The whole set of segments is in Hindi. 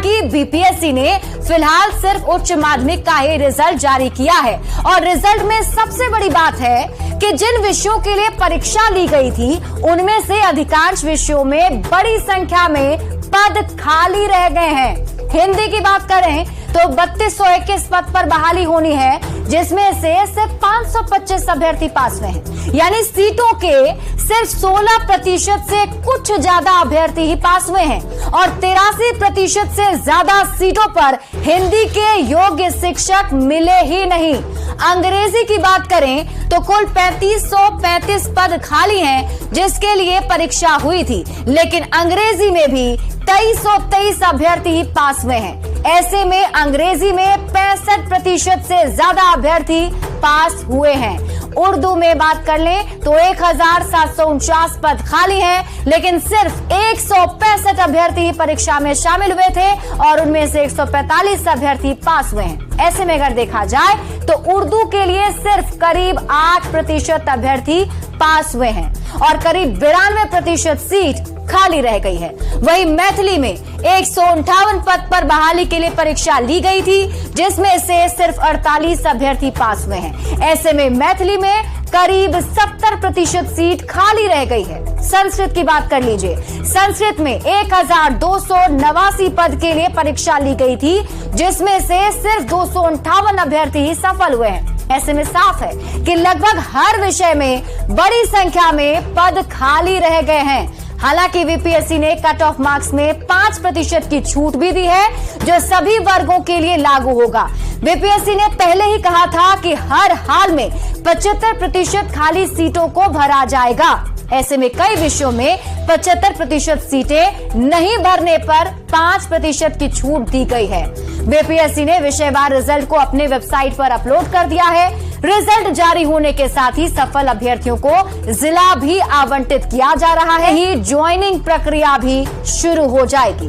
हालांकि बीपीएससी ने फिलहाल सिर्फ उच्च माध्यमिक का ही रिजल्ट जारी किया है और रिजल्ट में सबसे बड़ी बात है कि जिन विषयों के लिए परीक्षा ली गई थी उनमें से अधिकांश विषयों में बड़ी संख्या में पद खाली रह गए हैं। हिंदी की बात करें तो 3221 पद पर बहाली होनी है, जिसमें से सिर्फ 525 अभ्यर्थी पास हुए हैं, यानी सीटों के सिर्फ 16% से कुछ ज्यादा अभ्यर्थी ही पास हुए हैं और 83% से ज्यादा सीटों पर हिंदी के योग्य शिक्षक मिले ही नहीं। अंग्रेजी की बात करें तो कुल 3535 पद खाली हैं, जिसके लिए परीक्षा हुई थी, लेकिन अंग्रेजी में भी 2323 अभ्यर्थी ही पास हुए हैं। ऐसे में अंग्रेजी में 65% से ज्यादा अभ्यर्थी पास हुए हैं। उर्दू में बात कर लें तो 1749 पद खाली हैं, लेकिन सिर्फ 165 अभ्यर्थी ही परीक्षा में शामिल हुए थे और उनमें से 145 अभ्यर्थी पास हुए हैं। ऐसे में अगर देखा जाए तो उर्दू के लिए सिर्फ करीब 8% अभ्यर्थी पास हुए हैं और करीब 92% सीट खाली रह गई है। वहीं मैथिली में 158 पद पर बहाली के लिए परीक्षा ली गई थी, जिसमें से सिर्फ 48 अभ्यर्थी पास हुए हैं। ऐसे में मैथिली में करीब 70% सीट खाली रह गई है। संस्कृत की बात कर लीजिए। संस्कृत में 1289 पद के लिए परीक्षा ली गई थी, जिसमें से सिर्फ 258 अभ्यर्थी ही सफल हुए हैं। ऐसे में साफ है कि लगभग हर विषय में बड़ी संख्या में पद खाली रह गए हैं। हालांकि बीपीएससी ने कट ऑफ मार्क्स में 5% की छूट भी दी है, जो सभी वर्गों के लिए लागू होगा। बीपीएससी ने पहले ही कहा था कि हर हाल में 75% खाली सीटों को भरा जाएगा। ऐसे में कई विषयों में 75% सीटें नहीं भरने पर 5% की छूट दी गई है। बीपीएससी ने विषयवार रिजल्ट को अपने वेबसाइट पर अपलोड कर दिया है। रिजल्ट जारी होने के साथ ही सफल अभ्यर्थियों को जिला भी आवंटित किया जा रहा है। ही ज्वाइनिंग प्रक्रिया भी शुरू हो जाएगी।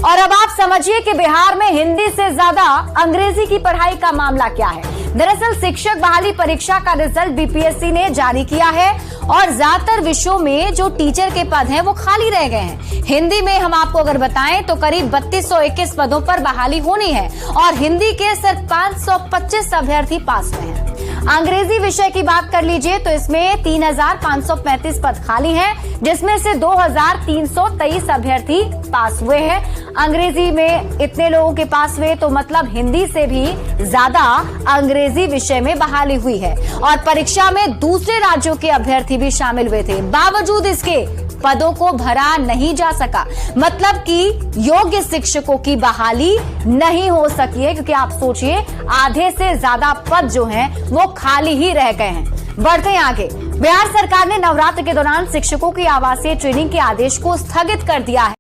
और अब आप समझिए कि बिहार में हिंदी से ज्यादा अंग्रेजी की पढ़ाई का मामला क्या है। दरअसल शिक्षक बहाली परीक्षा का रिजल्ट बीपीएससी ने जारी किया है और ज्यादातर विषयों में जो टीचर के पद हैं वो खाली रह गए हैं। हिंदी में हम आपको अगर बताएं तो करीब 3221 पदों पर बहाली होनी है और हिंदी के सिर्फ 525 अभ्यर्थी पास हुए हैं। अंग्रेजी विषय की बात कर लीजिए तो इसमें 3535 पद खाली हैं, जिसमें से 2323 अभ्यर्थी पास हुए हैं। अंग्रेजी में इतने लोगों के पास हुए तो मतलब हिंदी से भी ज्यादा अंग्रेजी विषय में बहाली हुई है और परीक्षा में दूसरे राज्यों के अभ्यर्थी भी शामिल हुए थे। बावजूद इसके पदों को भरा नहीं जा सका, मतलब कि योग्य शिक्षकों की बहाली नहीं हो सकी है, क्योंकि आप सोचिए आधे से ज्यादा पद जो हैं वो खाली ही रह गए हैं। बढ़ते हैं आगे। बिहार सरकार ने नवरात्र के दौरान शिक्षकों की आवासीय ट्रेनिंग के आदेश को स्थगित कर दिया है।